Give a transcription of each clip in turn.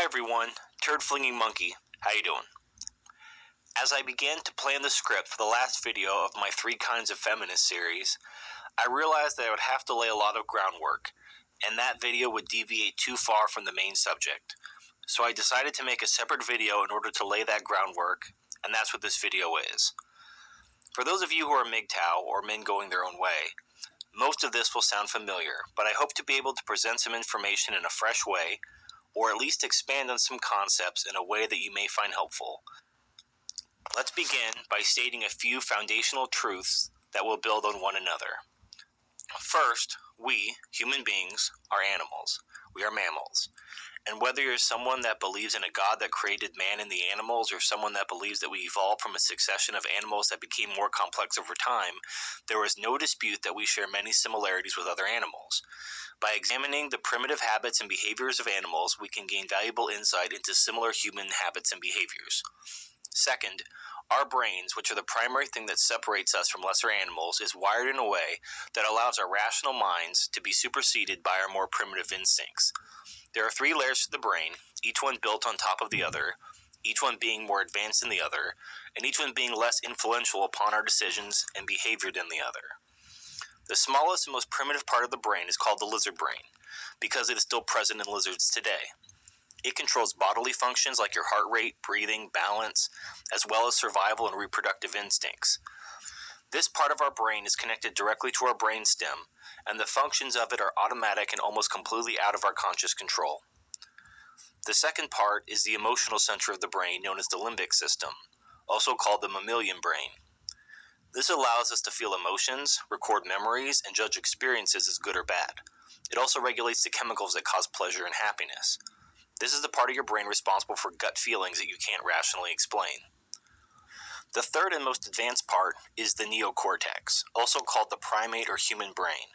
Hi everyone, Turd Flinging Monkey. How you doing? As I began to plan the script for the last video of my 3 Kinds of Feminist series, I realized that I would have to lay a lot of groundwork, and that video would deviate too far from the main subject. So I decided to make a separate video in order to lay that groundwork, and that's what this video is. For those of you who are MGTOW, or men going their own way, most of this will sound familiar, but I hope to be able to present some information in a fresh way, or at least expand on some concepts in a way that you may find helpful. Let's begin by stating a few foundational truths that will build on one another. First, we, human beings, are animals. We are mammals. And whether you're someone that believes in a God that created man and the animals, or someone that believes that we evolved from a succession of animals that became more complex over time, there is no dispute that we share many similarities with other animals. By examining the primitive habits and behaviors of animals, we can gain valuable insight into similar human habits and behaviors. Second, our brains, which are the primary thing that separates us from lesser animals, is wired in a way that allows our rational minds to be superseded by our more primitive instincts. There are 3 layers to the brain, each one built on top of the other, each one being more advanced than the other, and each one being less influential upon our decisions and behavior than the other. The smallest and most primitive part of the brain is called the lizard brain, because it is still present in lizards today. It controls bodily functions like your heart rate, breathing, balance, as well as survival and reproductive instincts. This part of our brain is connected directly to our brainstem, and the functions of it are automatic and almost completely out of our conscious control. The second part is the emotional center of the brain, known as the limbic system, also called the mammalian brain. This allows us to feel emotions, record memories, and judge experiences as good or bad. It also regulates the chemicals that cause pleasure and happiness. This is the part of your brain responsible for gut feelings that you can't rationally explain. The third and most advanced part is the neocortex, also called the primate or human brain.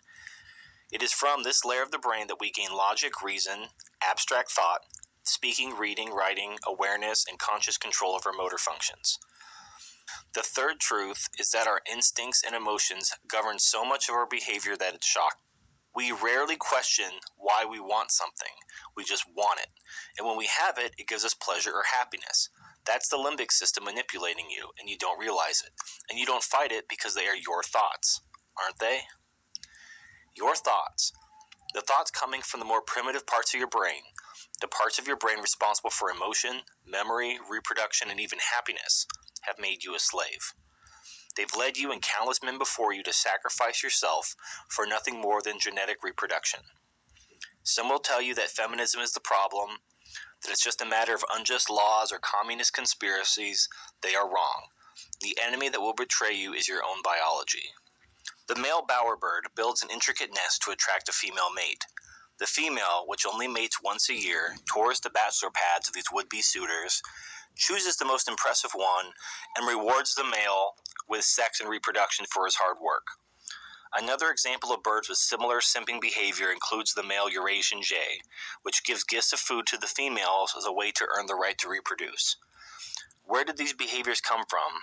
It is from this layer of the brain that we gain logic, reason, abstract thought, speaking, reading, writing, awareness, and conscious control of our motor functions. The third truth is that our instincts and emotions govern so much of our behavior that it's shocking. We rarely question why we want something. We just want it. And when we have it, it gives us pleasure or happiness. That's the limbic system manipulating you, and you don't realize it. And you don't fight it because they are your thoughts, aren't they? Your thoughts. The thoughts coming from the more primitive parts of your brain, the parts of your brain responsible for emotion, memory, reproduction, and even happiness, have made you a slave. They've led you and countless men before you to sacrifice yourself for nothing more than genetic reproduction. Some will tell you that feminism is the problem, that it's just a matter of unjust laws or communist conspiracies. They are wrong. The enemy that will betray you is your own biology. The male bowerbird builds an intricate nest to attract a female mate. The female, which only mates once a year, tours the bachelor pads of these would-be suitors, chooses the most impressive one, and rewards the male with sex and reproduction for his hard work. Another example of birds with similar simping behavior includes the male Eurasian jay, which gives gifts of food to the females as a way to earn the right to reproduce. Where did these behaviors come from?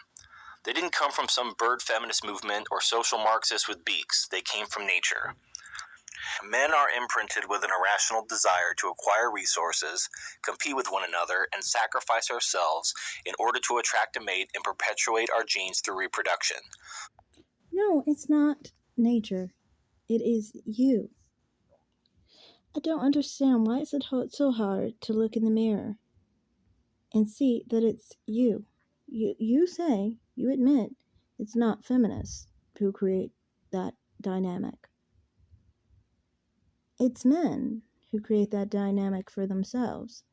They didn't come from some bird feminist movement or social Marxists with beaks. They came from nature. Men are imprinted with an irrational desire to acquire resources, compete with one another, and sacrifice ourselves in order to attract a mate and perpetuate our genes through reproduction. No, it's not nature. It is you. I don't understand why is it so hard to look in the mirror and see that it's you. You say, you admit, it's not feminists who create that dynamic. It's men who create that dynamic for themselves.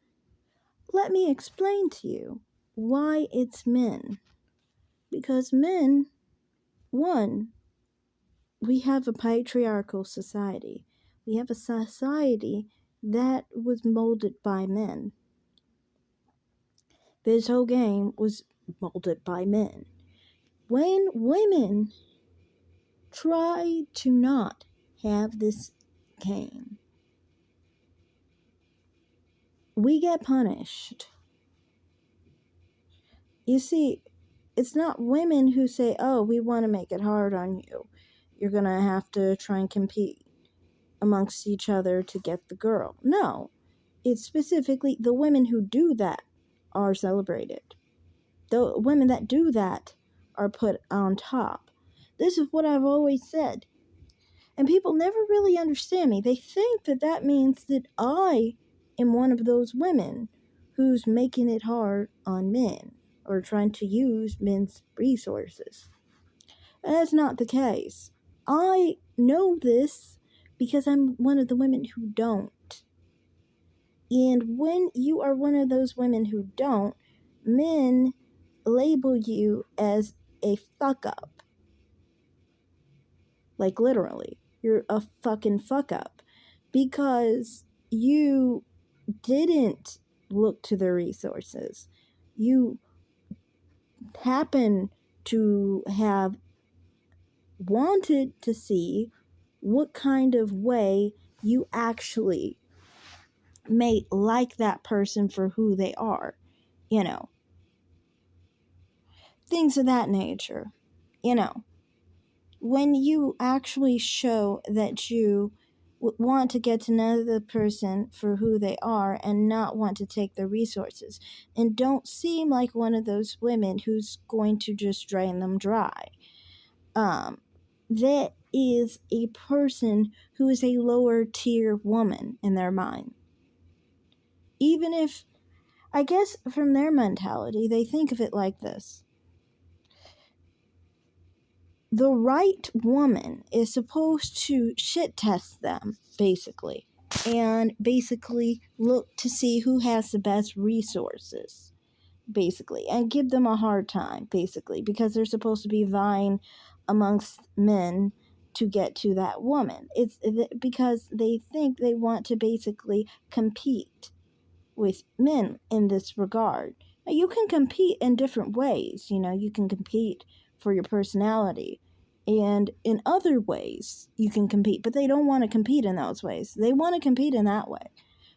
Let me explain to you why it's men. Because men, one, we have a patriarchal society. We have a society that was molded by men. This whole game was molded by men. When women try to not have this game, we get punished. You see, it's not women who say, oh, we want to make it hard on you. You're going to have to try and compete amongst each other to get the girl. No. It's specifically the women who do that are celebrated. The women that do that are put on top. This is what I've always said. And people never really understand me. They think that that means that I am one of those women who's making it hard on men or trying to use men's resources. And that's not the case. I know this because I'm one of the women who don't. And when you are one of those women who don't, men label you as a fuck up. Like, literally, you're a fucking fuck up because you didn't look to the resources. You happen to have wanted to see what kind of way you actually may like that person for who they are, you know, things of that nature, you know. When you actually show that you want to get to know the person for who they are and not want to take their resources and don't seem like one of those women who's going to just drain them dry. That is a person who is a lower tier woman in their mind. Even if, I guess from their mentality, they think of it like this. The right woman is supposed to shit test them, basically, and basically look to see who has the best resources, basically, and give them a hard time, basically, because they're supposed to be vying amongst men to get to that woman. It's because they think they want to basically compete with men in this regard. Now, you can compete in different ways, you know, you can compete for your personality, and in other ways you can compete, but they don't want to compete in those ways. They want to compete in that way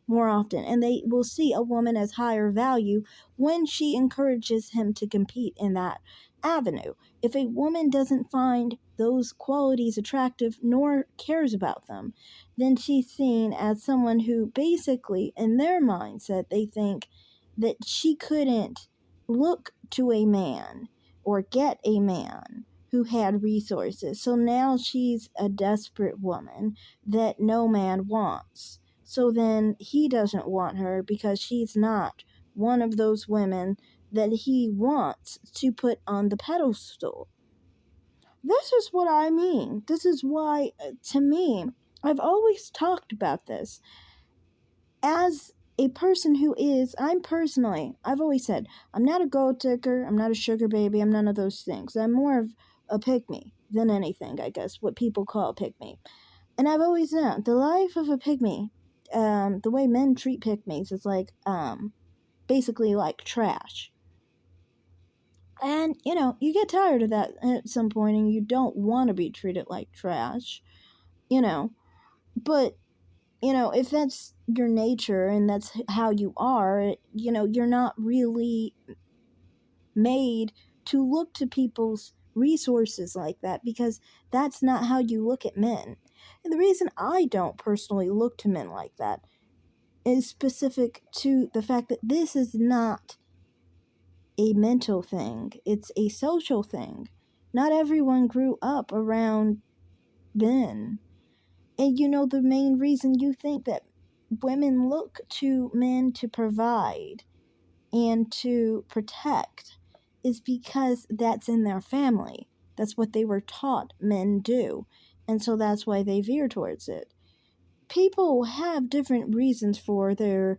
more often, and they will see a woman as higher value when she encourages him to compete in that avenue. If a woman doesn't find those qualities attractive nor cares about them, then she's seen as someone who basically, in their mindset, they think that she couldn't look to a man or get a man who had resources. So now she's a desperate woman that no man wants. So then he doesn't want her because she's not one of those women that he wants to put on the pedestal. This is what I mean. This is why, to me, I've always talked about this. As a person who is, I've always said, I'm not a gold digger, I'm not a sugar baby, I'm none of those things. I'm more of a pick-me than anything, I guess, what people call a pick-me. And I've always known the life of a pygmy, the way men treat pygmies is like, basically like trash. And, you know, you get tired of that at some point and you don't want to be treated like trash, you know. But, you know, if that's your nature and that's how you are, you know, you're not really made to look to people's resources like that because that's not how you look at men. And the reason I don't personally look to men like that is specific to the fact that this is not a mental thing, it's a social thing. Not everyone grew up around men. And you know, the main reason you think that women look to men to provide and to protect is because that's in their family. That's what they were taught men do. And so that's why they veer towards it. People have different reasons for their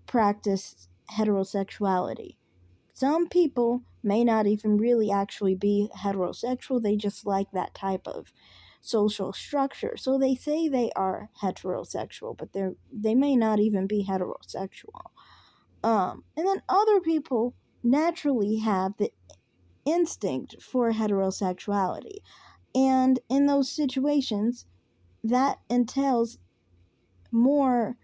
practice heterosexuality. Some people may not even really actually be heterosexual, they just like that type of social structure. So they say they are heterosexual, but they may not even be heterosexual. And then other people naturally have the instinct for heterosexuality. And in those situations, that entails more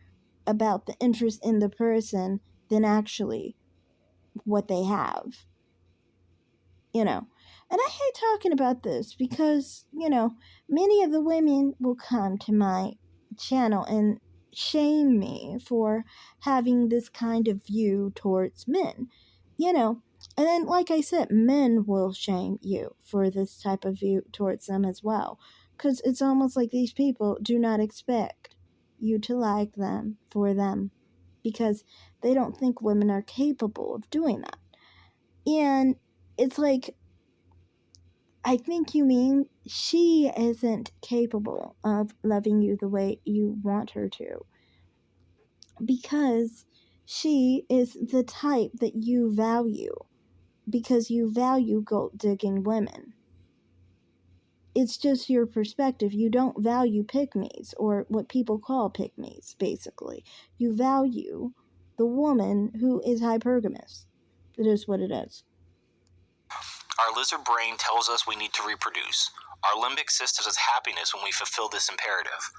about the interest in the person than actually what they have. You know, and I hate talking about this because, you know, many of the women will come to my channel and shame me for having this kind of view towards men, you know. And then, like I said, men will shame you for this type of view towards them as well. Because it's almost like these people do not expect you to like them for them. Because they don't think women are capable of doing that. And it's like, I think you mean she isn't capable of loving you the way you want her to. Because she is the type that you value. Because you value gold digging women. It's just your perspective. You don't value pygmies, or what people call pygmies, basically. You value the woman who is hypergamous. It is what it is. Our lizard brain tells us we need to reproduce. Our limbic system says happiness when we fulfill this imperative.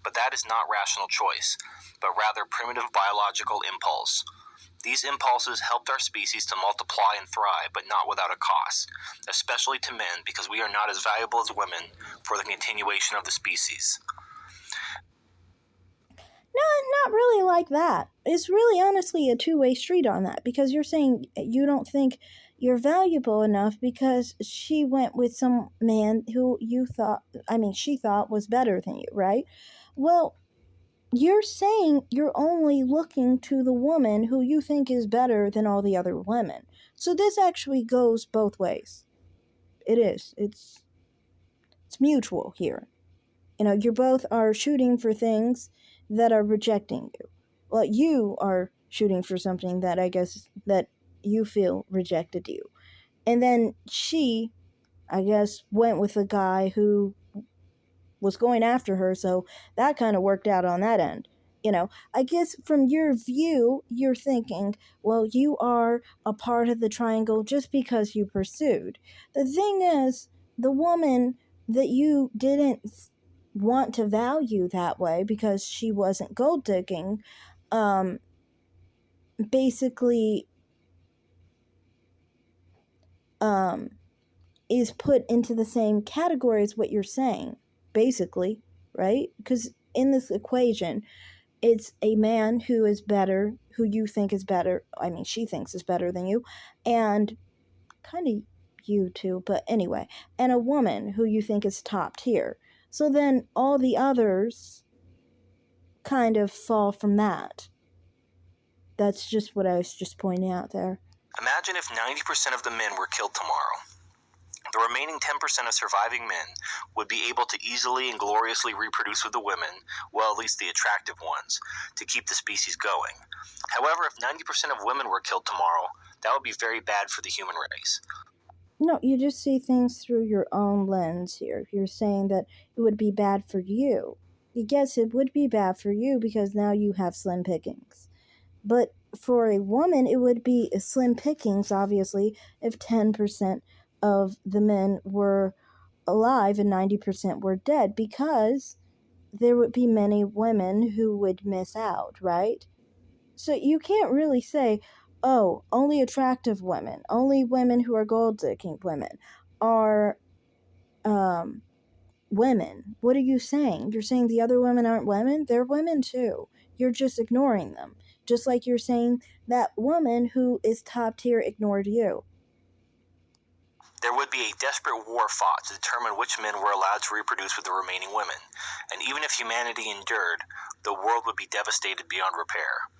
But that is not rational choice, but rather primitive biological impulse. These impulses helped our species to multiply and thrive, but not without a cost, especially to men, because we are not as valuable as women for the continuation of the species. No, not really like that. It's really honestly a two-way street on that, because you're saying you don't think you're valuable enough because she went with some man who she thought was better than you, right? Well, you're saying you're only looking to the woman who you think is better than all the other women. So this actually goes both ways. It is. It's mutual here. You both are shooting for things that are rejecting you. Well, you are shooting for something that I guess that you feel rejected you. And then she, I guess, went with a guy who was going after her, so that kind of worked out on that end. I guess from your view, you're thinking, well, you are a part of the triangle just because you pursued. The thing is, the woman that you didn't want to value that way because she wasn't gold digging, basically, is put into the same category as what you're saying, basically, right? Because in this equation, it's a man who is better, who you think is better. I mean, she thinks is better than you, and kind of you too, but anyway, and a woman who you think is top tier. So then all the others kind of fall from that. That's just what I was just pointing out there. Imagine if 90% of the men were killed tomorrow. The remaining 10% of surviving men would be able to easily and gloriously reproduce with the women, well, at least the attractive ones, to keep the species going. However, if 90% of women were killed tomorrow, that would be very bad for the human race. No, you just see things through your own lens here. You're saying that it would be bad for you. Yes, it would be bad for you because now you have slim pickings. But for a woman, it would be slim pickings, obviously, if 10% of the men were alive and 90% were dead, because there would be many women who would miss out, right? So you can't really say, oh, only attractive women, only women who are gold digging women are women. What are you saying? You're saying the other women aren't women? They're women too. You're just ignoring them. Just like you're saying that woman who is top tier ignored you. There would be a desperate war fought to determine which men were allowed to reproduce with the remaining women, and even if humanity endured, the world would be devastated beyond repair.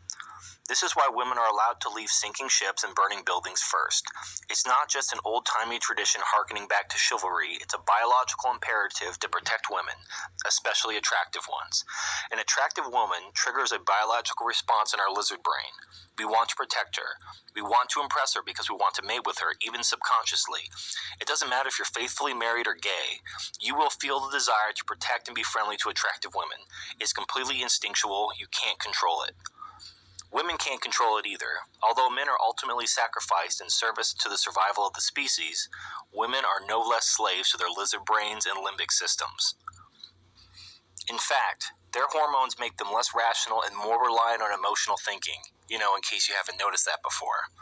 This is why women are allowed to leave sinking ships and burning buildings first. It's not just an old-timey tradition harkening back to chivalry, it's a biological imperative to protect women, especially attractive ones. An attractive woman triggers a biological response in our lizard brain. We want to protect her. We want to impress her because we want to mate with her, even subconsciously. It doesn't matter if you're faithfully married or gay. You will feel the desire to protect and be friendly to attractive women. It's completely instinctual. You can't control it. Women can't control it either. Although men are ultimately sacrificed in service to the survival of the species, women are no less slaves to their lizard brains and limbic systems. In fact, their hormones make them less rational and more reliant on emotional thinking, in case you haven't noticed that before.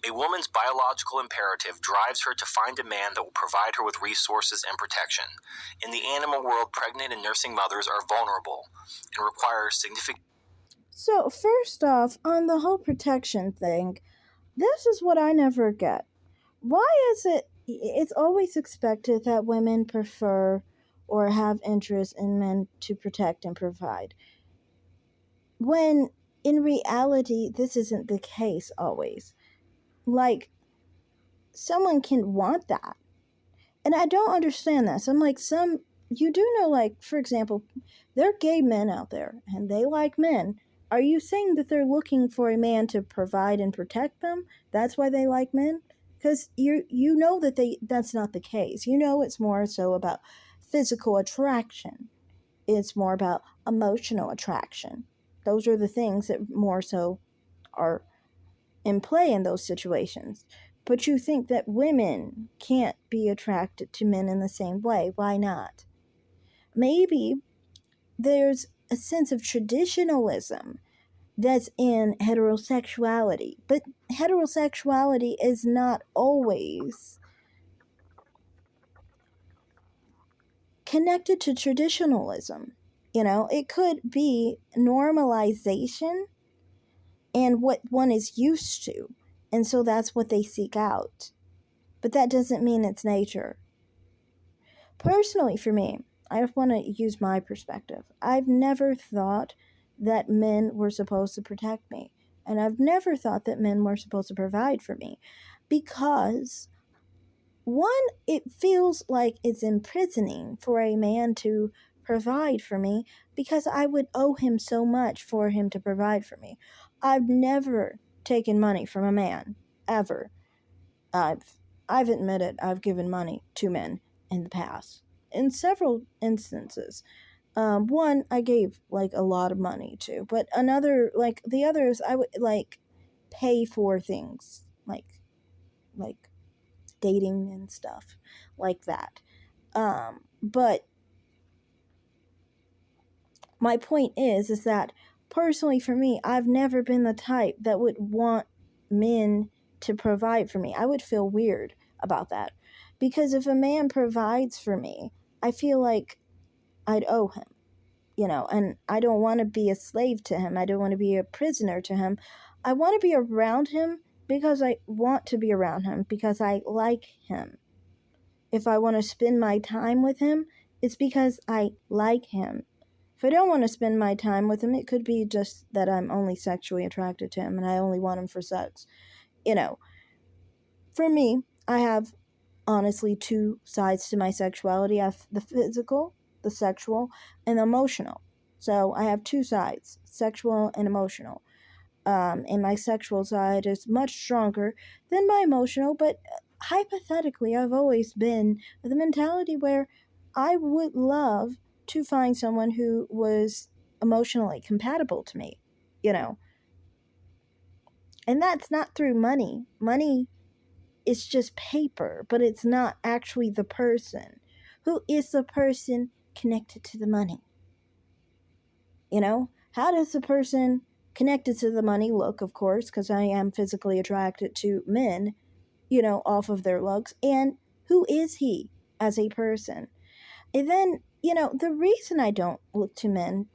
A woman's biological imperative drives her to find a man that will provide her with resources and protection. In the animal world, pregnant and nursing mothers are vulnerable and require significant... So, first off, on the whole protection thing, this is what I never get. Why is it's always expected that women prefer or have interest in men to protect and provide, when in reality, this isn't the case always. Like, someone can want that. And I don't understand this. I'm like, you do know, like, for example, there are gay men out there and they like men. Are you saying that they're looking for a man to provide and protect them? That's why they like men? Because you know that's not the case. You know it's more so about physical attraction. It's more about emotional attraction. Those are the things that more so are in play in those situations. But you think that women can't be attracted to men in the same way. Why not? Maybe there's a sense of traditionalism that's in heterosexuality, but heterosexuality is not always connected to traditionalism. You know, it could be normalization and what one is used to, and so that's what they seek out. But that doesn't mean it's nature. Personally, for me, I just want to use my perspective. I've never thought that men were supposed to protect me. And I've never thought that men were supposed to provide for me. Because, one, it feels like it's imprisoning for a man to provide for me because I would owe him so much for him to provide for me. I've never taken money from a man, ever. I've admitted I've given money to men in the past, in several instances. One I gave like a lot of money to, but another, like the others, I would like pay for things like dating and stuff like that. But my point is that personally for me, I've never been the type that would want men to provide for me. I would feel weird about that. Because if a man provides for me, I feel like I'd owe him, and I don't want to be a slave to him. I don't want to be a prisoner to him. I want to be around him because I want to be around him, because I like him. If I want to spend my time with him, it's because I like him. If I don't want to spend my time with him, it could be just that I'm only sexually attracted to him and I only want him for sex. For me, I have honestly two sides to my sexuality. I have the physical, the sexual, and the emotional. So I have two sides, sexual and emotional. And my sexual side is much stronger than my emotional, but hypothetically, I've always been with a mentality where I would love to find someone who was emotionally compatible to me, you know. And that's not through money. Money is just paper, but it's not actually the person. Who is the person connected to the money? How does the person connected to the money look, of course, because I am physically attracted to men, off of their looks. And who is he as a person? And then, the reason I don't look to men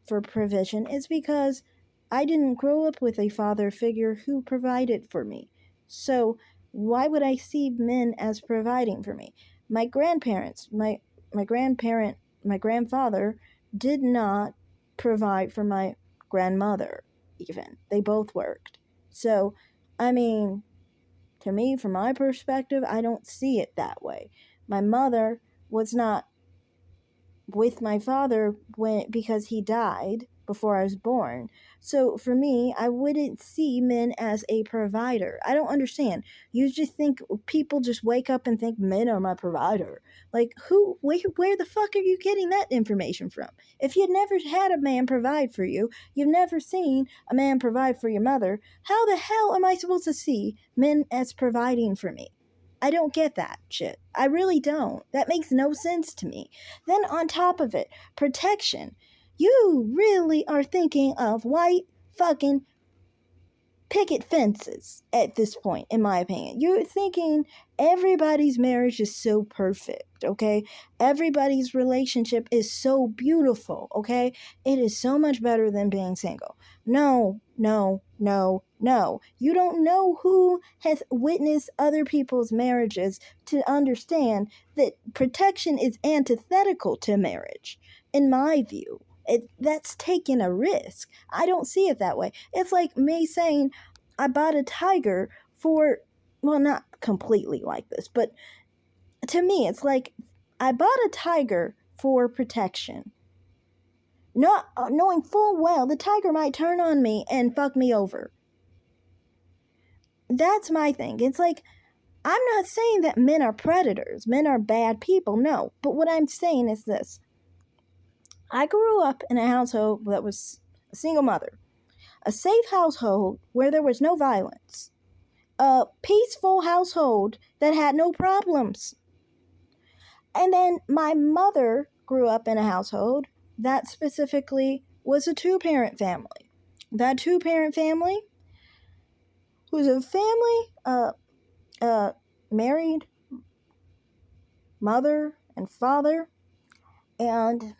for provision is because I didn't grow up with a father figure who provided for me. So why would I see men as providing for me? My grandparents, my grandfather did not provide for my grandmother, even. They both worked. So, I mean, to me, from my perspective, I don't see it that way. My mother was not with my father because he died before I was born. So for me, I wouldn't see men as a provider. I don't understand. You just think people just wake up and think men are my provider. Like where the fuck are you getting that information from? If you've never had a man provide for you, you've never seen a man provide for your mother, how the hell am I supposed to see men as providing for me? I don't get that shit. I really don't. That makes no sense to me. Then on top of it, protection. You really are thinking of white fucking picket fences at this point, in my opinion. You're thinking everybody's marriage is so perfect, okay? Everybody's relationship is so beautiful, okay? It is so much better than being single. No, no, no, no. You don't know who has witnessed other people's marriages to understand that protection is antithetical to marriage, in my view. That's taking a risk. I don't see it that way. It's like me saying, I bought a tiger for, well, not completely like this, but to me, it's like I bought a tiger for protection. Not knowing full well the tiger might turn on me and fuck me over. That's my thing. It's like, I'm not saying that men are predators, men are bad people, no. But what I'm saying is this. I grew up in a household that was a single mother, a safe household where there was no violence, a peaceful household that had no problems. And then my mother grew up in a household that specifically was a two-parent family. That two-parent family was a family, married mother and father, and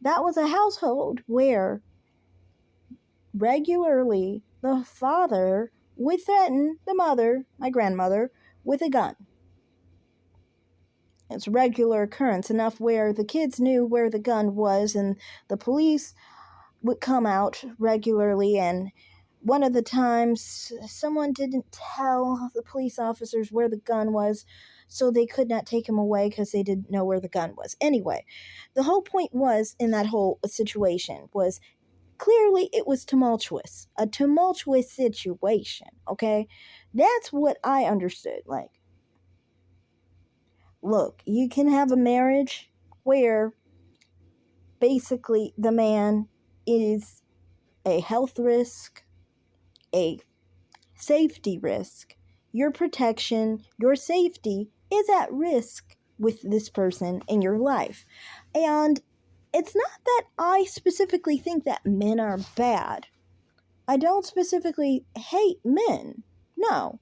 that was a household where regularly the father would threaten the mother, my grandmother, with a gun. It's a regular occurrence, enough where the kids knew where the gun was, and the police would come out regularly. And one of the times, someone didn't tell the police officers where the gun was, so they could not take him away because they didn't know where the gun was. Anyway, the whole point was, in that whole situation, was clearly it was tumultuous. A tumultuous situation, okay? That's what I understood. Like, look, you can have a marriage where basically the man is a health risk, a safety risk. Your protection, your safety is at risk with this person in your life. And it's not that I specifically think that men are bad. I don't specifically hate men. No.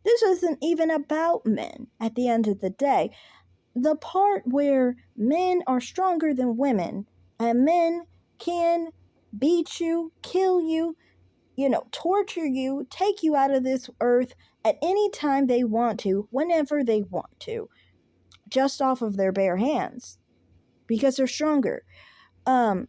This isn't even about men at the end of the day. The part where men are stronger than women and men can beat you, kill you, torture you, take you out of this earth at any time they want to, whenever they want to, just off of their bare hands, because they're stronger. That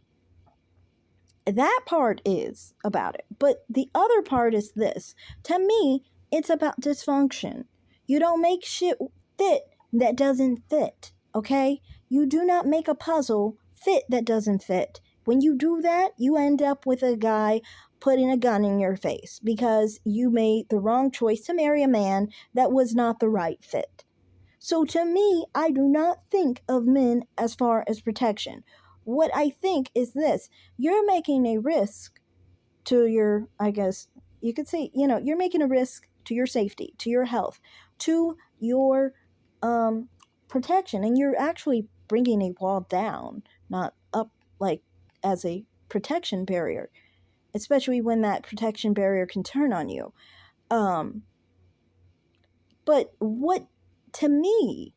part is about it. But the other part is this. To me, it's about dysfunction. You don't make shit fit that doesn't fit, okay? You do not make a puzzle fit that doesn't fit. When you do that, you end up with a guy putting a gun in your face because you made the wrong choice to marry a man that was not the right fit. So to me, I do not think of men as far as protection. What I think is this. You're making a risk to your, I guess, you could say, you're making a risk to your safety, to your health, to your protection. And you're actually bringing a wall down, not up, like as a protection barrier, especially when that protection barrier can turn on you. But what, to me,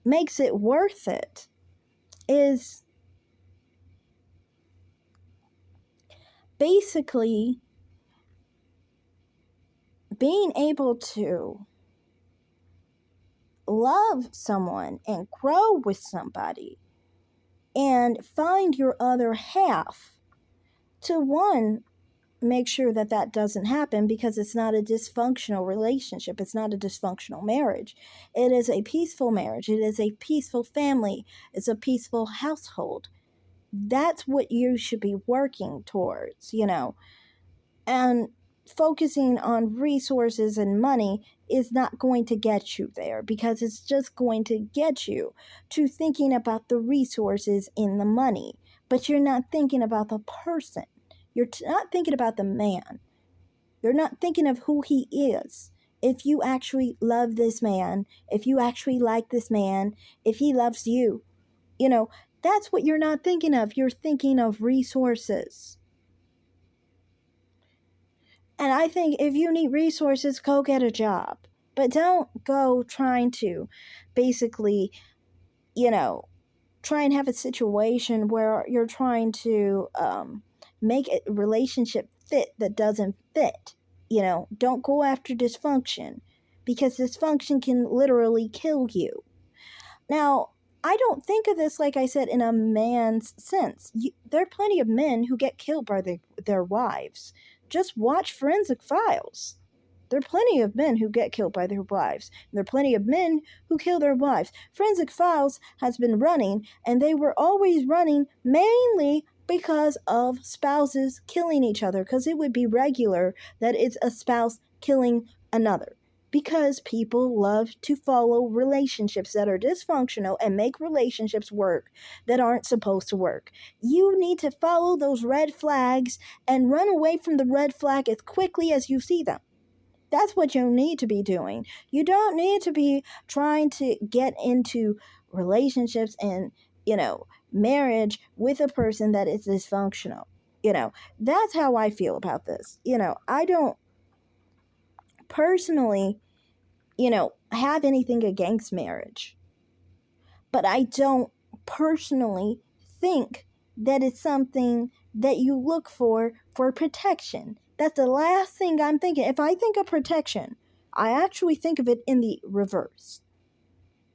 makes it worth it is basically being able to love someone and grow with somebody and find your other half to, one, make sure that that doesn't happen, because it's not a dysfunctional relationship. It's not a dysfunctional marriage. It is a peaceful marriage. It is a peaceful family. It's a peaceful household. That's what you should be working towards, and focusing on resources and money is not going to get you there, because it's just going to get you to thinking about the resources in the money, but you're not thinking about the person. You're not thinking about the man. You're not thinking of who he is. If you actually love this man, if you actually like this man, if he loves you, that's what you're not thinking of. You're thinking of resources. And I think if you need resources, go get a job. But don't go trying to basically, try and have a situation where you're trying to make a relationship fit that doesn't fit. Don't go after dysfunction, because dysfunction can literally kill you. Now, I don't think of this, like I said, in a man's sense. There are plenty of men who get killed by their wives. Just watch Forensic Files. There are plenty of men who get killed by their wives. There are plenty of men who kill their wives. Forensic Files has been running, and they were always running mainly because of spouses killing each other, because it would be regular that it's a spouse killing another. Because people love to follow relationships that are dysfunctional and make relationships work that aren't supposed to work. You need to follow those red flags and run away from the red flag as quickly as you see them. That's what you need to be doing. You don't need to be trying to get into relationships and, marriage with a person that is dysfunctional. That's how I feel about this. I don't personally, have anything against marriage, but I don't personally think that it's something that you look for protection. That's the last thing I'm thinking. If I think of protection, I actually think of it in the reverse.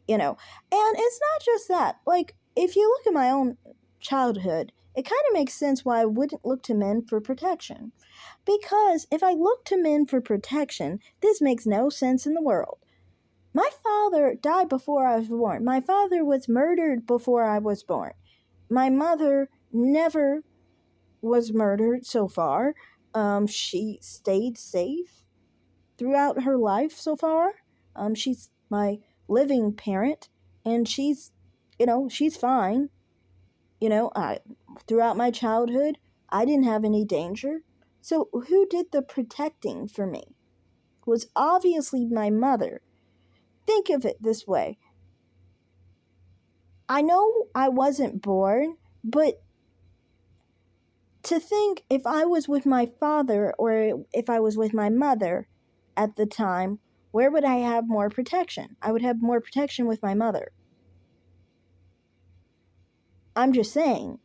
And it's not just that. Like, if you look at my own childhood, it kind of makes sense why I wouldn't look to men for protection. Because if I look to men for protection, this makes no sense in the world. My father died before I was born. My father was murdered before I was born. My mother never was murdered so far. She stayed safe throughout her life so far. She's my living parent, and she's fine. Throughout my childhood, I didn't have any danger. So who did the protecting for me? It was obviously my mother. Think of it this way. I know I wasn't born, but to think if I was with my father or if I was with my mother at the time, where would I have more protection? I would have more protection with my mother. I'm just saying.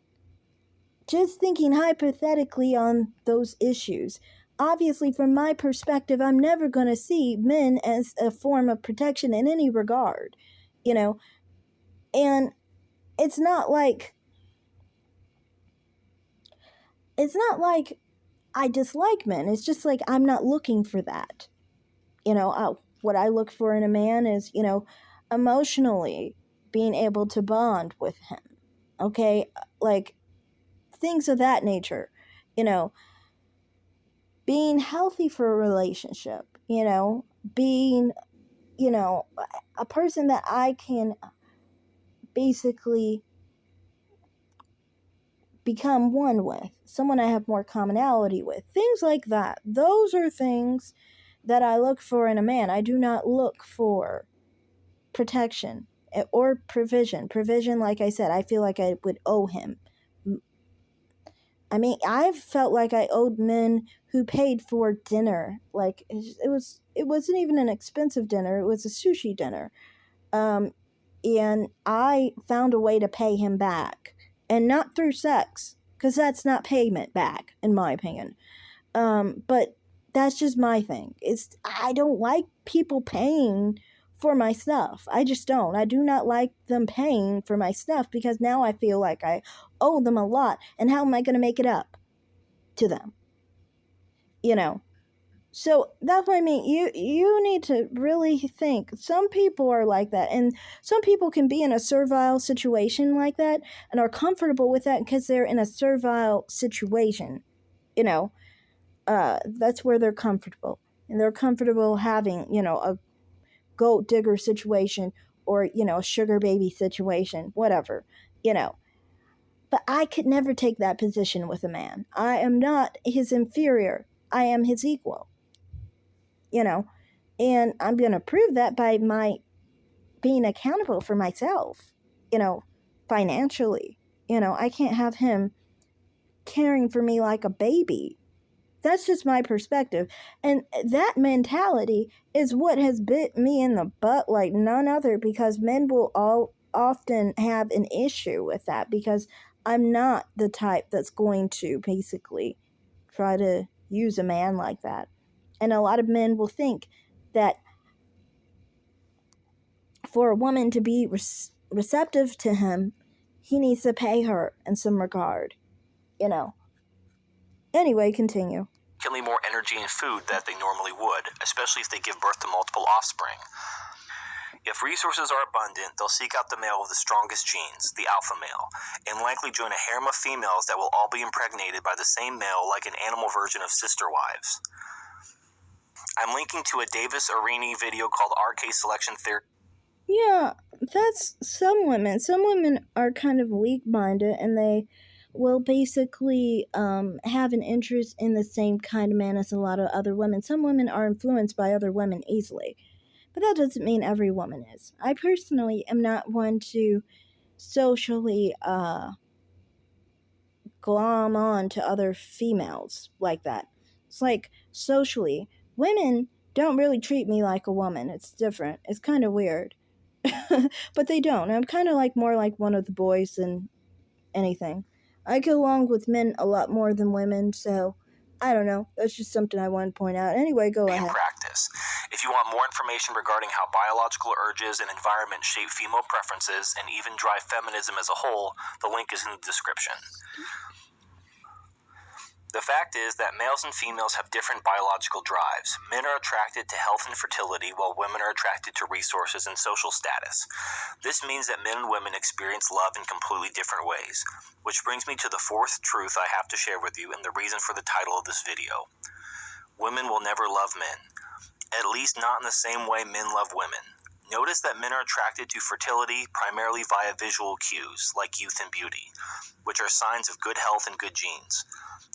Just thinking hypothetically on those issues. Obviously, from my perspective, I'm never going to see men as a form of protection in any regard, and it's not like I dislike men. It's just like I'm not looking for that. What I look for in a man is, emotionally being able to bond with him. Okay? Like things of that nature. Being healthy for a relationship, being, a person that I can basically become one with, someone I have more commonality with, things like that. Those are things that I look for in a man. I do not look for protection or provision. Provision, like I said, I feel like I would owe him. I mean, I've felt like I owed men who paid for dinner. Like it wasn't even an expensive dinner. It was a sushi dinner. And I found a way to pay him back, and not through sex, because that's not payment back, in my opinion. But that's just my thing. I don't like people paying for my stuff. I just don't. I do not like them paying for my stuff, because now I feel like I owe them a lot, and how am I going to make it up to them? So that's what I mean. You need to really think. Some people are like that, and some people can be in a servile situation like that and are comfortable with that because they're in a servile situation. That's where they're comfortable, and they're comfortable having a gold digger situation, or a sugar baby situation, whatever. But I could never take that position with a man. I am not his inferior. I am his equal. And I'm going to prove that by my being accountable for myself, financially. I can't have him caring for me like a baby, That's just my perspective. And that mentality is what has bit me in the butt like none other, because men will all often have an issue with that, because I'm not the type that's going to basically try to use a man like that. And a lot of men will think that for a woman to be receptive to him, he needs to pay her in some regard, you know. Anyway, continue. Significantly more energy and food that they normally would, especially if they give birth to multiple offspring. If resources are abundant, they'll seek out the male with the strongest genes, the alpha male, and likely join a harem of females that will all be impregnated by the same male like an animal version of sister wives. I'm linking to a Davis Arini video called RK Selection Theory. Yeah, that's some women. Some women are kind of weak-minded, and they will basically have an interest in the same kind of man as a lot of other women. Some women are influenced by other women easily, but that doesn't mean every woman is. I personally am not one to socially glom on to other females like that. It's like socially, women don't really treat me like a woman. It's different. It's kind of weird. But they don't. I'm kind of like more like one of the boys than anything. I get along with men a lot more than women, so I don't know. That's just something I want to point out. Anyway, go ahead. In practice. If you want more information regarding how biological urges and environment shape female preferences and even drive feminism as a whole, the link is in the description. The fact is that males and females have different biological drives. Men are attracted to health and fertility, while women are attracted to resources and social status. This means that men and women experience love in completely different ways, which brings me to the fourth truth I have to share with you and the reason for the title of this video. Women will never love men, at least not in the same way men love women. Notice that men are attracted to fertility primarily via visual cues, like youth and beauty, which are signs of good health and good genes.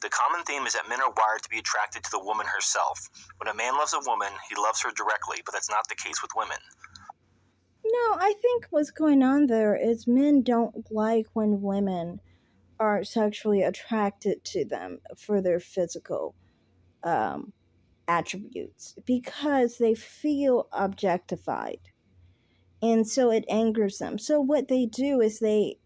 The common theme is that men are wired to be attracted to the woman herself. When a man loves a woman, he loves her directly, but that's not the case with women. No, I think what's going on there is men don't like when women are sexually attracted to them for their physical attributes, because they feel objectified. And so it angers them. So what they do is they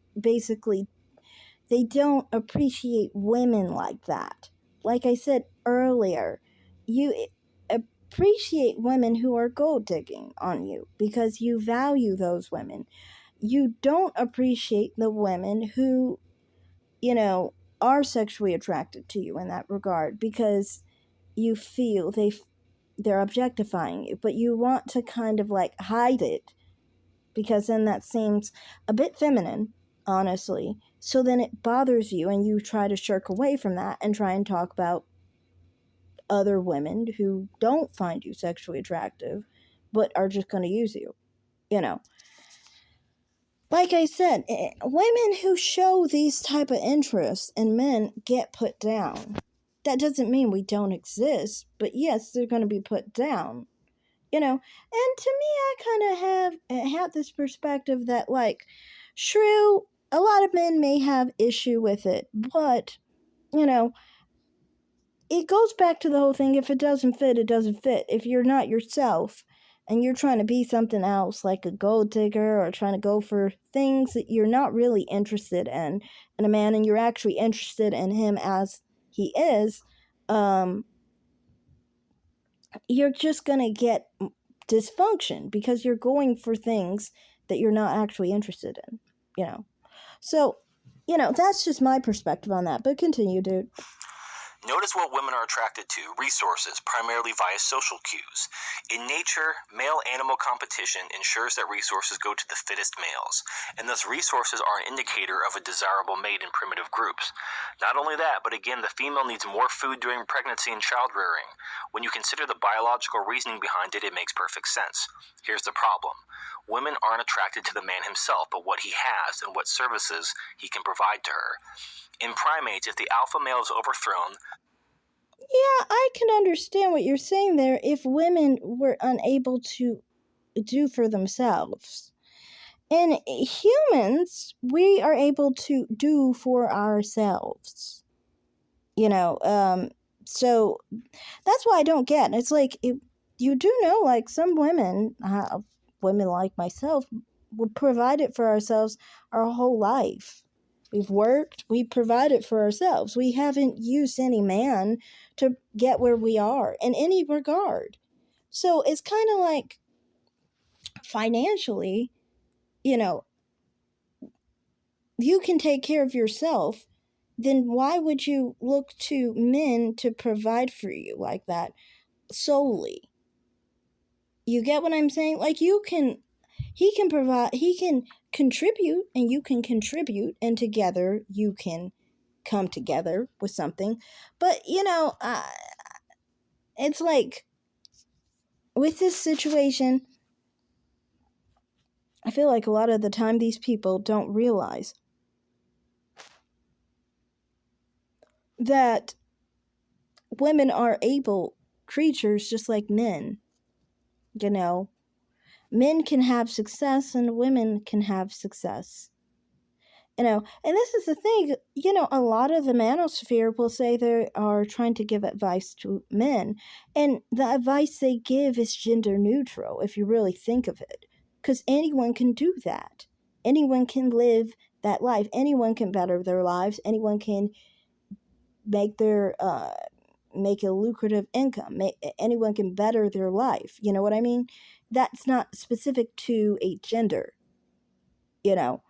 don't appreciate women like that. Like I said earlier, you appreciate women who are gold digging on you because you value those women. You don't appreciate the women who, are sexually attracted to you in that regard, because you feel they're objectifying you, but you want to kind of like hide it, because then that seems a bit feminine, honestly. So then it bothers you, and you try to shirk away from that and try and talk about other women who don't find you sexually attractive but are just going to use you. Like I said, women who show these type of interests in men get put down. That doesn't mean we don't exist, but yes, they're going to be put down. And to me, I kind of have this perspective that, like, true, a lot of men may have issue with it, but it goes back to the whole thing: if it doesn't fit, it doesn't fit. If you're not yourself and you're trying to be something else, like a gold digger, or trying to go for things that you're not really interested in a man, and you're actually interested in him as he is, you're just gonna get dysfunction, because you're going for things that you're not actually interested in. So that's just my perspective on that, but continue, dude. Notice what women are attracted to: resources, primarily via social cues. In nature, male-animal competition ensures that resources go to the fittest males, and thus resources are an indicator of a desirable mate in primitive groups. Not only that, but again, the female needs more food during pregnancy and child-rearing. When you consider the biological reasoning behind it, it makes perfect sense. Here's the problem. Women aren't attracted to the man himself, but what he has and what services he can provide to her. In primates, if the alpha male is overthrown... Yeah, I can understand what you're saying there. If women were unable to do for themselves. In humans, we are able to do for ourselves. So that's why I don't get. It's like you do know, like some women, women like myself, we provide it for ourselves our whole life. We've worked, we provide it for ourselves. We haven't used any man to get where we are in any regard. So it's kind of like financially, you know, you can take care of yourself. Then why would you look to men to provide for you like that solely? You get what I'm saying? Like he can provide, he can contribute, and you can contribute, and together you can come together with something. But it's like with this situation, I feel like a lot of the time these people don't realize that women are able creatures just like men. You know, men can have success and women can have success. And this is the thing, a lot of the manosphere will say they are trying to give advice to men, and the advice they give is gender neutral if you really think of it, because anyone can do that. Anyone can live that life. Anyone can better their lives. Anyone can make a lucrative income. Anyone can better their life. You know what I mean? That's not specific to a gender, you know.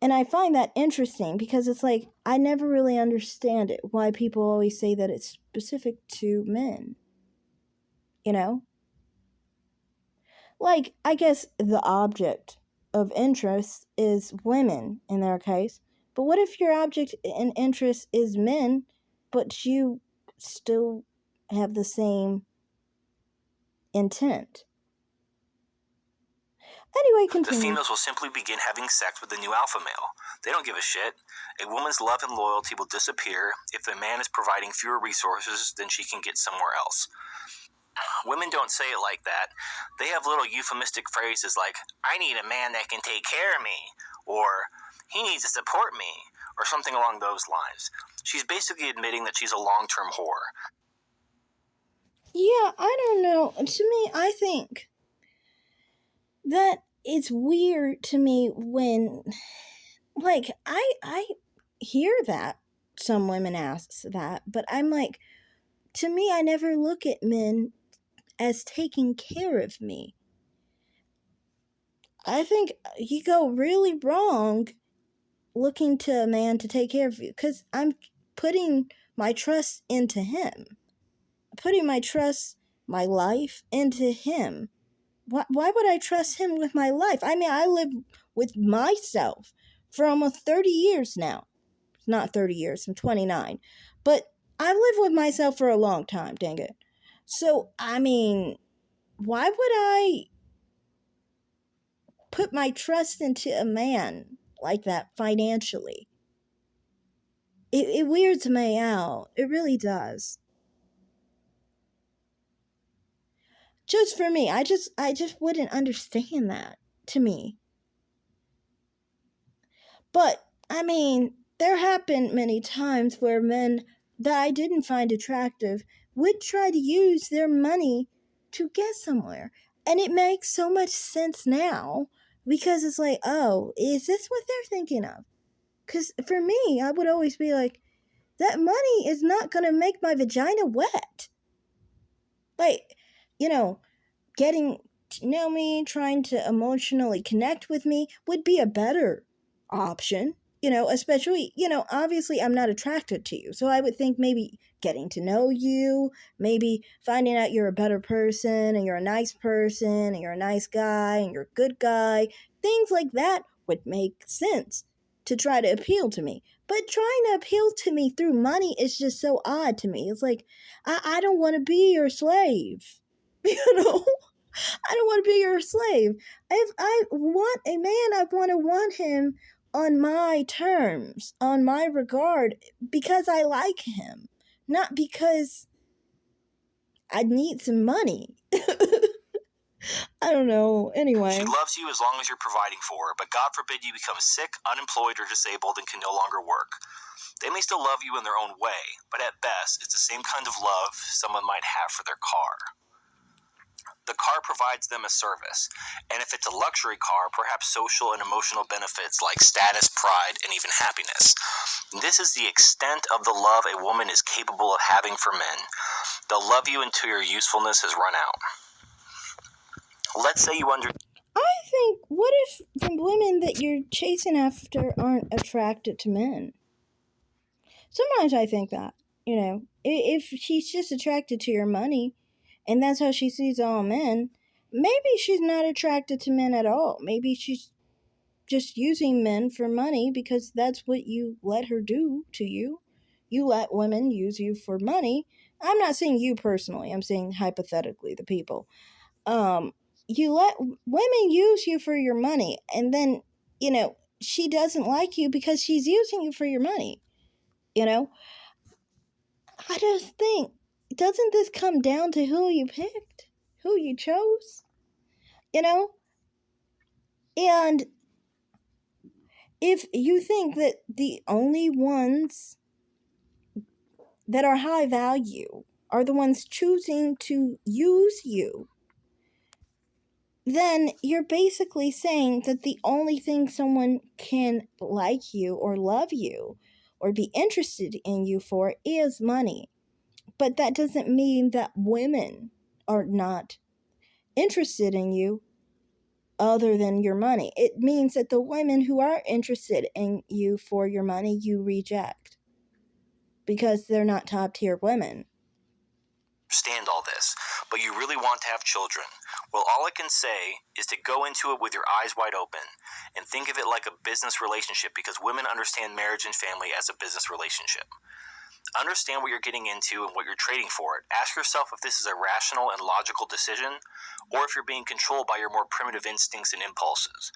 And I find that interesting because it's like, I never really understand it, why people always say that it's specific to men, you know? Like, I guess the object of interest is women in their case. But what if your object in interest is men, but you still have the same intent? Anyway, The continue. females will simply begin having sex with the new alpha male. They don't give a shit. A woman's love and loyalty will disappear. If a man is providing fewer resources, then she can get somewhere else. Women don't say it like that. They have little euphemistic phrases like, I need a man that can take care of me, or he needs to support me, or something along those lines. She's basically admitting that she's a long-term whore. Yeah, I don't know. To me, I think that it's weird to me when, like, I hear that some women ask that, but I'm like, to me, I never look at men as taking care of me. I think you go really wrong looking to a man to take care of you, because I'm putting my trust into him, putting my trust, my life into him. Why would I trust him with my life? I mean, I live with myself for almost 30 years now. Not 30 years, I'm 29. But I lived with myself for a long time, dang it. So, I mean, why would I put my trust into a man like that financially? It weirds me out. It really does. Just for me, I just wouldn't understand that, to me. But I mean, there have been many times where men that I didn't find attractive would try to use their money to get somewhere. And it makes so much sense now, because it's like, oh, is this what they're thinking of? Because for me, I would always be like, that money is not going to make my vagina wet. Like, you know, getting to know me, trying to emotionally connect with me would be a better option. Especially, obviously I'm not attracted to you. So I would think maybe getting to know you, maybe finding out you're a better person and you're a nice person and you're a nice guy and you're a good guy. Things like that would make sense to try to appeal to me. But trying to appeal to me through money is just so odd to me. It's like, I don't want to be your slave. You know? I don't want to be your slave. If I want a man, I want him on my terms, on my regard, because I like him, not because I need some money. I don't know. Anyway. She loves you as long as you're providing for her, but God forbid you become sick, unemployed, or disabled and can no longer work. They may still love you in their own way, but at best, it's the same kind of love someone might have for their car. The car provides them a service, and if it's a luxury car, perhaps social and emotional benefits like status, pride, and even happiness. This is the extent of the love a woman is capable of having for men. They'll love you until your usefulness has run out. Let's say you I think, what if the women that you're chasing after aren't attracted to men? Sometimes I think that, if she's just attracted to your money and that's how she sees all men, maybe she's not attracted to men at all. Maybe she's just using men for money because that's what you let her do to you. You let women use you for money. I'm not saying you personally, I'm saying hypothetically, the people. You let women use you for your money, and then, she doesn't like you because she's using you for your money. I just think, doesn't this come down to who you picked? Who you chose? And if you think that the only ones that are high value are the ones choosing to use you, then you're basically saying that the only thing someone can like you or love you or be interested in you for is money. But that doesn't mean that women are not interested in you other than your money. It means that the women who are interested in you for your money, you reject because they're not top tier women. Understand all this, but you really want to have children. Well, all I can say is to go into it with your eyes wide open and think of it like a business relationship, because women understand marriage and family as a business relationship. Understand what you're getting into and what you're trading for it. Ask yourself if this is a rational and logical decision, or if you're being controlled by your more primitive instincts and impulses.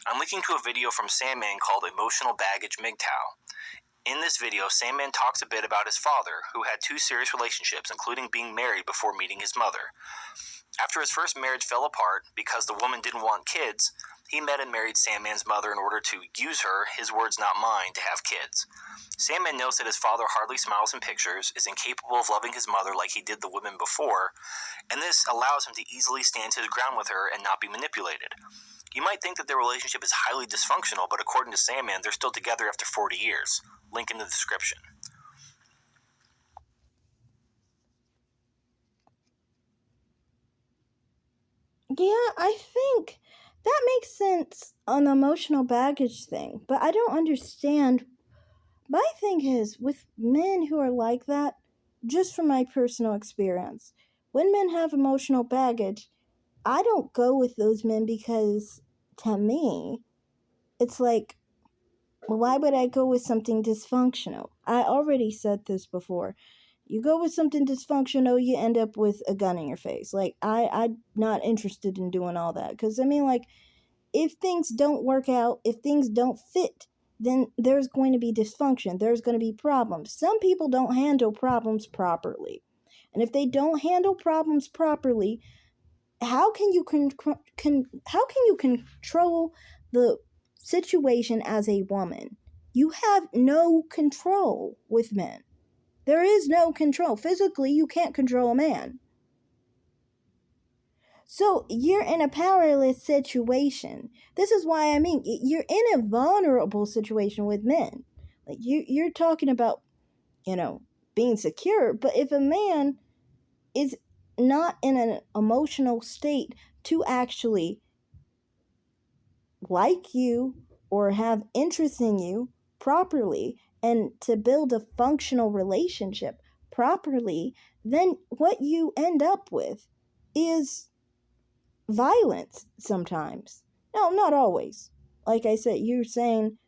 I'm linking to a video from Sandman called Emotional Baggage MGTOW. In this video, Sandman talks a bit about his father, who had 2 serious relationships, including being married before meeting his mother. After his first marriage fell apart because the woman didn't want kids, he met and married Sandman's mother in order to use her, his words not mine, to have kids. Sandman knows that his father hardly smiles in pictures, is incapable of loving his mother like he did the women before, and this allows him to easily stand his ground with her and not be manipulated. You might think that their relationship is highly dysfunctional, but according to Sandman, they're still together after 40 years. Link in the description. Yeah, I think that makes sense on the emotional baggage thing, but I don't understand. My thing is, with men who are like that, just from my personal experience, when men have emotional baggage, I don't go with those men because, to me, it's like, well, why would I go with something dysfunctional? I already said this before. You go with something dysfunctional, you end up with a gun in your face. Like, I'm not interested in doing all that. Because, like, if things don't work out, if things don't fit, then there's going to be dysfunction. There's going to be problems. Some people don't handle problems properly. And if they don't handle problems properly, how can you how can you control the situation as a woman? You have no control with men. There is no control. Physically, you can't control a man. So you're in a powerless situation. This is why you're in a vulnerable situation with men. Like you're talking about, being secure, but if a man is not in an emotional state to actually like you or have interest in you properly and to build a functional relationship properly, then what you end up with is violence sometimes. No, not always. Like I said, you're saying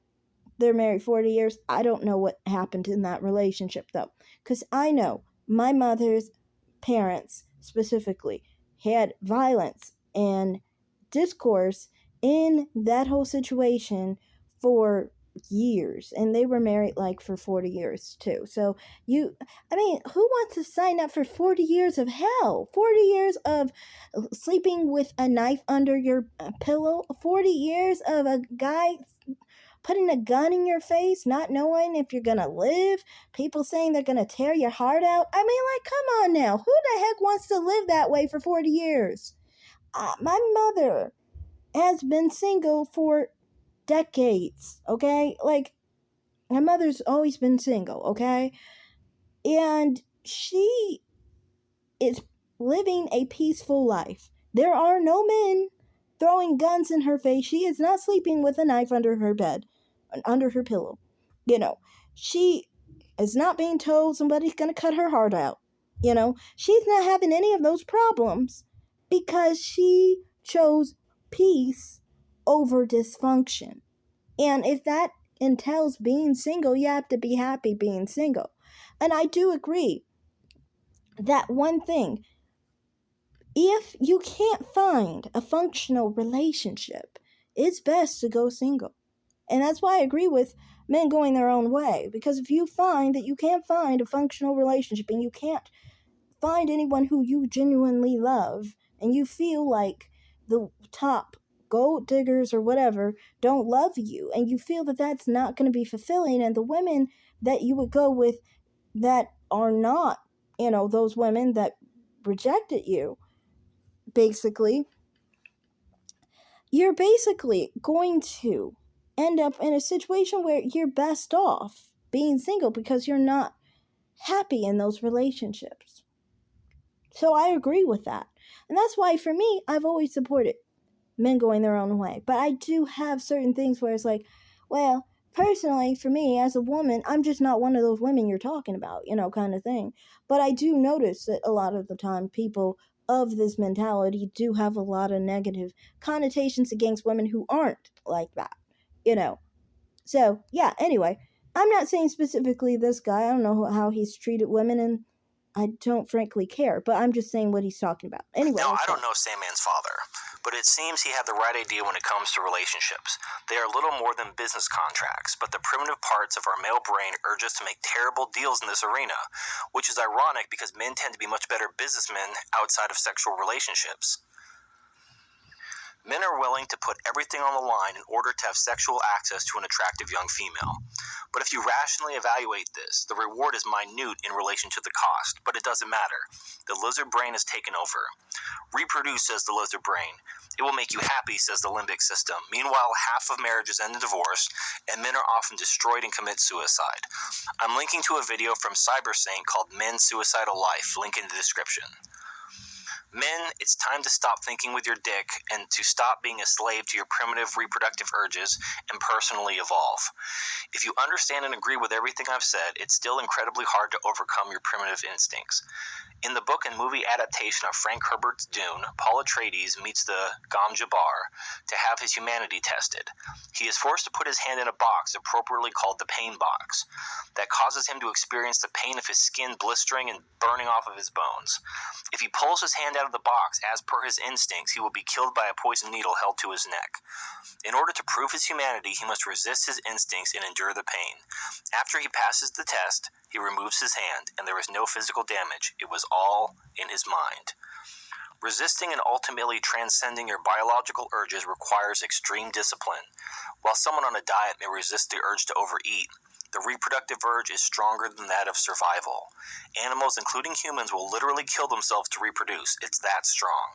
they're married 40 years. I don't know what happened in that relationship though, because I know my mother's parents specifically had violence and discourse in that whole situation for years, and they were married like for 40 years too. So who wants to sign up for 40 years of hell? 40 years of sleeping with a knife under your pillow? 40 years of a guy putting a gun in your face, not knowing if you're gonna live, people saying they're gonna tear your heart out. I mean, like, come on now. Who the heck wants to live that way for 40 years? My mother has been single for decades, okay? Like, my mother's always been single, okay? And she is living a peaceful life. There are no men throwing guns in her face. She is not sleeping with a knife under her bed, under her pillow. You know, she is not being told somebody's going to cut her heart out. You know, she's not having any of those problems because she chose peace over dysfunction. And if that entails being single, you have to be happy being single. And I do agree that one thing, if you can't find a functional relationship, it's best to go single. And that's why I agree with men going their own way. Because if you find that you can't find a functional relationship and you can't find anyone who you genuinely love, and you feel like the top gold diggers or whatever don't love you, and you feel that that's not going to be fulfilling, and the women that you would go with that are not, those women that rejected you, basically, you're basically going to end up in a situation where you're best off being single because you're not happy in those relationships. So I agree with that. And that's why, for me, I've always supported men going their own way. But I do have certain things where it's like, well, personally, for me, as a woman, I'm just not one of those women you're talking about, kind of thing. But I do notice that a lot of the time people of this mentality do have a lot of negative connotations against women who aren't like that, So, yeah, anyway, I'm not saying specifically this guy. I don't know how he's treated women, and I don't frankly care, but I'm just saying what he's talking about. Anyway. Now, I don't know Sandman's father, but it seems he had the right idea when it comes to relationships. They are little more than business contracts, but the primitive parts of our male brain urge us to make terrible deals in this arena, which is ironic because men tend to be much better businessmen outside of sexual relationships. Men are willing to put everything on the line in order to have sexual access to an attractive young female. But if you rationally evaluate this, the reward is minute in relation to the cost, but it doesn't matter. The lizard brain has taken over. Reproduce, says the lizard brain. It will make you happy, says the limbic system. Meanwhile, half of marriages end in divorce, and men are often destroyed and commit suicide. I'm linking to a video from CyberSaint called Men's Suicidal Life, link in the description. Men, it's time to stop thinking with your dick and to stop being a slave to your primitive reproductive urges and personally evolve. If you understand and agree with everything I've said, it's still incredibly hard to overcome your primitive instincts. In the book and movie adaptation of Frank Herbert's Dune, Paul Atreides meets the Gom Jabbar to have his humanity tested. He is forced to put his hand in a box appropriately called the pain box that causes him to experience the pain of his skin blistering and burning off of his bones. If he pulls his hand out of the box as per his instincts, he will be killed by a poison needle held to his neck. In order to prove his humanity, he must resist his instincts and endure the pain. After he passes the test, he removes his hand, and there is no physical damage. It was all in his mind. Resisting and ultimately transcending your biological urges requires extreme discipline. While someone on a diet may resist the urge to overeat, the reproductive urge is stronger than that of survival. Animals, including humans, will literally kill themselves to reproduce. It's that strong.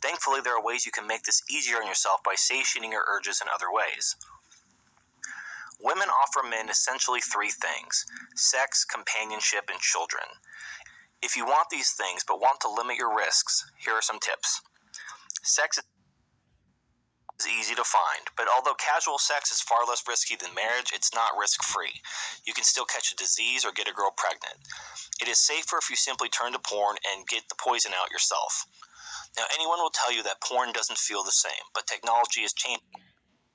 Thankfully, there are ways you can make this easier on yourself by satiating your urges in other ways. Women offer men essentially three things: sex, companionship, and children. If you want these things but want to limit your risks, here are some tips. Sex is easy to find, but although casual sex is far less risky than marriage, it's not risk-free. You can still catch a disease or get a girl pregnant. It is safer if you simply turn to porn and get the poison out yourself. Now, anyone will tell you that porn doesn't feel the same, but technology is changing.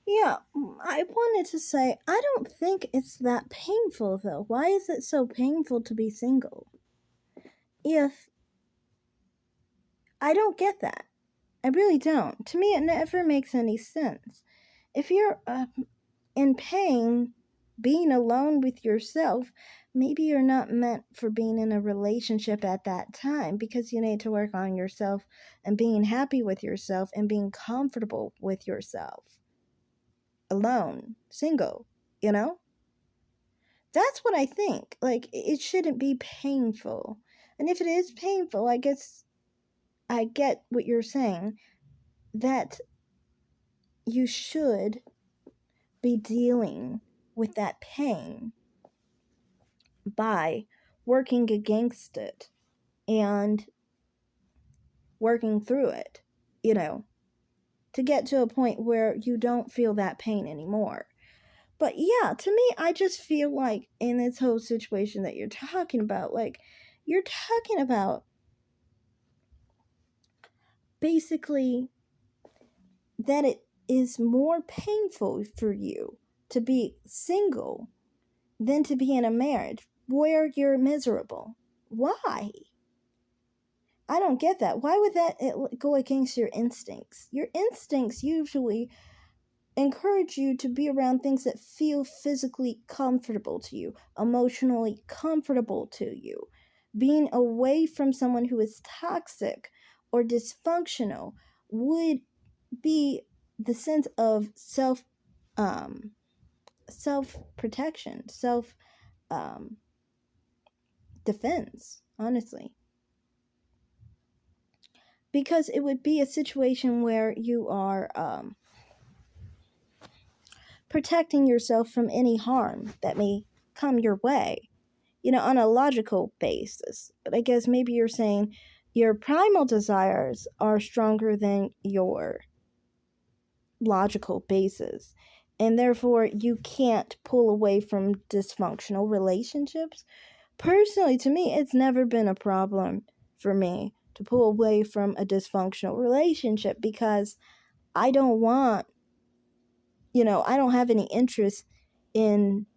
Yeah, I wanted to say, I don't think it's that painful, though. Why is it so painful to be single? I don't get that. I really don't. To me, it never makes any sense. If you're in pain, being alone with yourself, maybe you're not meant for being in a relationship at that time, because you need to work on yourself and being happy with yourself and being comfortable with yourself. alone, single, you know? That's what I think. Like, it shouldn't be painful. And if it is painful, I guess I get what you're saying, that you should be dealing with that pain by working against it and working through it, you know, to get to a point where you don't feel that pain anymore. But yeah, to me, I just feel like in this whole situation that you're talking about, like, you're talking about basically that it is more painful for you to be single than to be in a marriage where you're miserable. Why? I don't get that. Why would that go against your instincts? Your instincts usually encourage you to be around things that feel physically comfortable to you, emotionally comfortable to you. Being away from someone who is toxic or dysfunctional would be the sense of um self protection, self um defense, honestly. Because it would be a situation where you are protecting yourself from any harm that may come your way, on a logical basis. But I guess maybe you're saying your primal desires are stronger than your logical basis, and therefore you can't pull away from dysfunctional relationships. Personally, to me, it's never been a problem for me to pull away from a dysfunctional relationship because I don't want, I don't have any interest in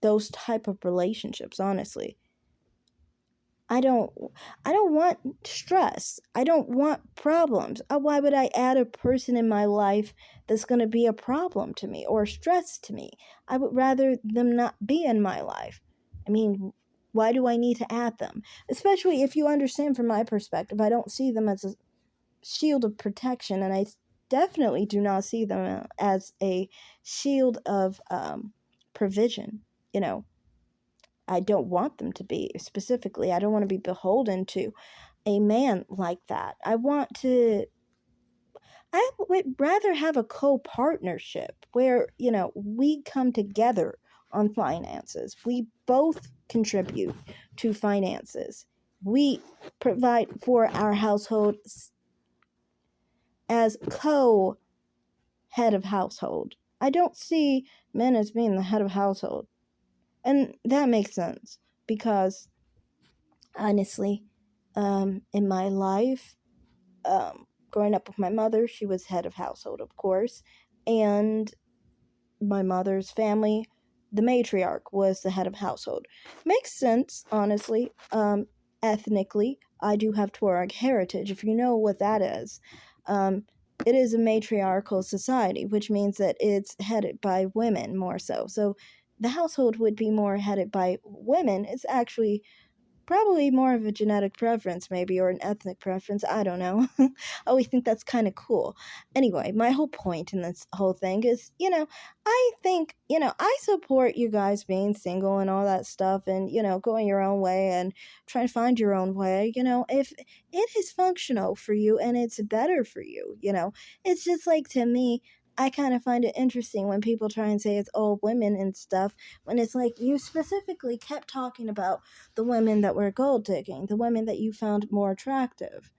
those type of relationships, honestly. I don't I don't want stress. I don't want problems. Why would I add a person in my life that's going to be a problem to me or stress to me? I would rather them not be in my life. I mean, why do I need to add them? Especially if you understand from my perspective, I don't see them as a shield of protection, and I definitely do not see them as a shield of provision. You know, I don't want them to be. Specifically, I don't want to be beholden to a man like that. I would rather have a co-partnership where, we come together on finances. We both contribute to finances. We provide for our household as co-head of household. I don't see men as being the head of household. And that makes sense because honestly, in my life, growing up with my mother, she was head of household, of course, and my mother's family, the matriarch was the head of household. Makes sense, honestly. Ethnically, I do have Tuareg heritage. If you know what that is, it is a matriarchal society, which means that it's headed by women more so. So the household would be more headed by women. It's actually probably more of a genetic preference, maybe, or an ethnic preference. I don't know. I always think that's kind of cool. Anyway, my whole point in this whole thing is, I think, I support you guys being single and all that stuff and, going your own way and trying to find your own way. If it is functional for you and it's better for you, it's just like to me. I kind of find it interesting when people try and say it's all women and stuff, when it's like you specifically kept talking about the women that were gold digging, the women that you found more attractive,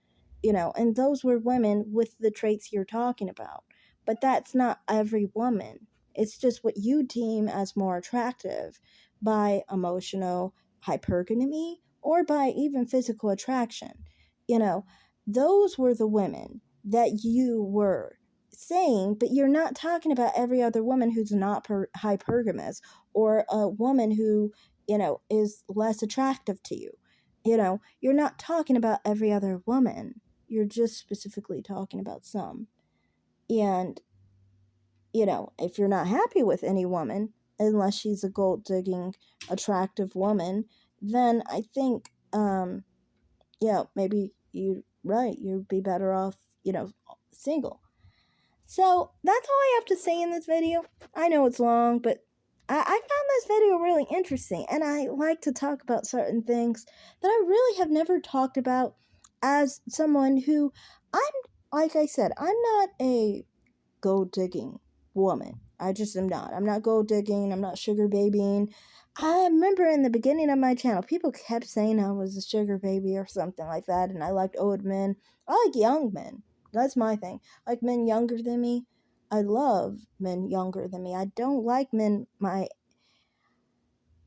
and those were women with the traits you're talking about. But that's not every woman. It's just what you deem as more attractive by emotional hypergamy or by even physical attraction. You know, those were the women that you were saying, but you're not talking about every other woman who's not hypergamous or a woman who is less attractive to you. You're not talking about every other woman. You're just specifically talking about some. And, if you're not happy with any woman, unless she's a gold digging, attractive woman, then I think, maybe you'd be better off, single. So that's all I have to say in this video. I know it's long, but I found this video really interesting, and I like to talk about certain things that I really have never talked about as someone who like I said, I'm not a gold digging woman. I just am not. I'm not gold digging. I'm not sugar babying. I remember in the beginning of my channel, people kept saying I was a sugar baby or something like that, and I liked old men. I like young men. That's my thing. I like men younger than me. I love men younger than me. I don't like men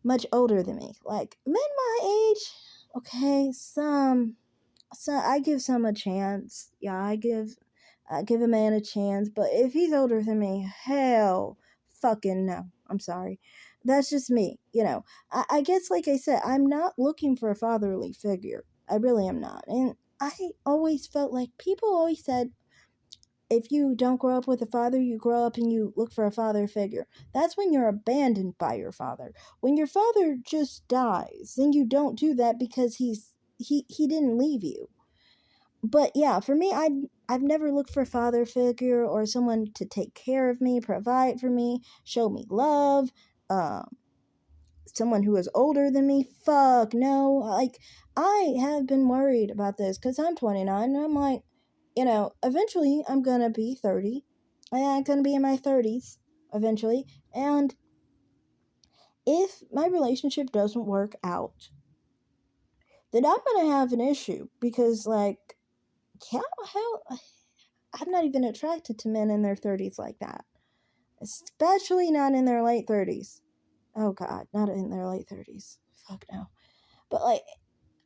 much older than me. Like men my age, okay, so I give some a chance. Yeah, I give a man a chance, but if he's older than me, hell fucking no. I'm sorry. That's just me, you know. I guess, like I said, I'm not looking for a fatherly figure. I really am not. And I always felt like people always said, if you don't grow up with a father, you grow up and you look for a father figure. That's when you're abandoned by your father. When your father just dies, then you don't do that because he didn't leave you. But yeah, for me, I've never looked for a father figure or someone to take care of me, provide for me, show me love. Um, Someone who is older than me. Fuck no. Like I have been worried about this because I'm 29, and I'm like, eventually I'm gonna be 30. I'm gonna be in my 30s eventually, and if my relationship doesn't work out, then I'm gonna have an issue because like how I'm not even attracted to men in their 30s like that. Especially not in their late 30s. Oh god, not in their late 30s. Fuck no. But like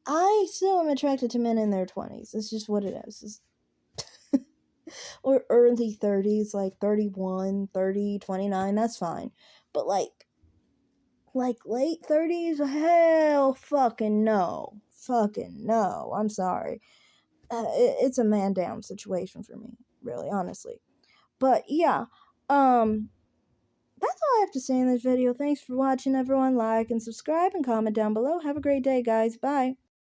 I still am attracted to men in their 20s. It's just what it is. Or early 30s, like 31, 30, 29, that's fine. But like late 30s, hell fucking no. Fucking no. I'm sorry. It's a man down situation for me, really, honestly. But yeah, that's all I have to say in this video. Thanks for watching, everyone. Like and subscribe and comment down below. Have a great day, guys. Bye.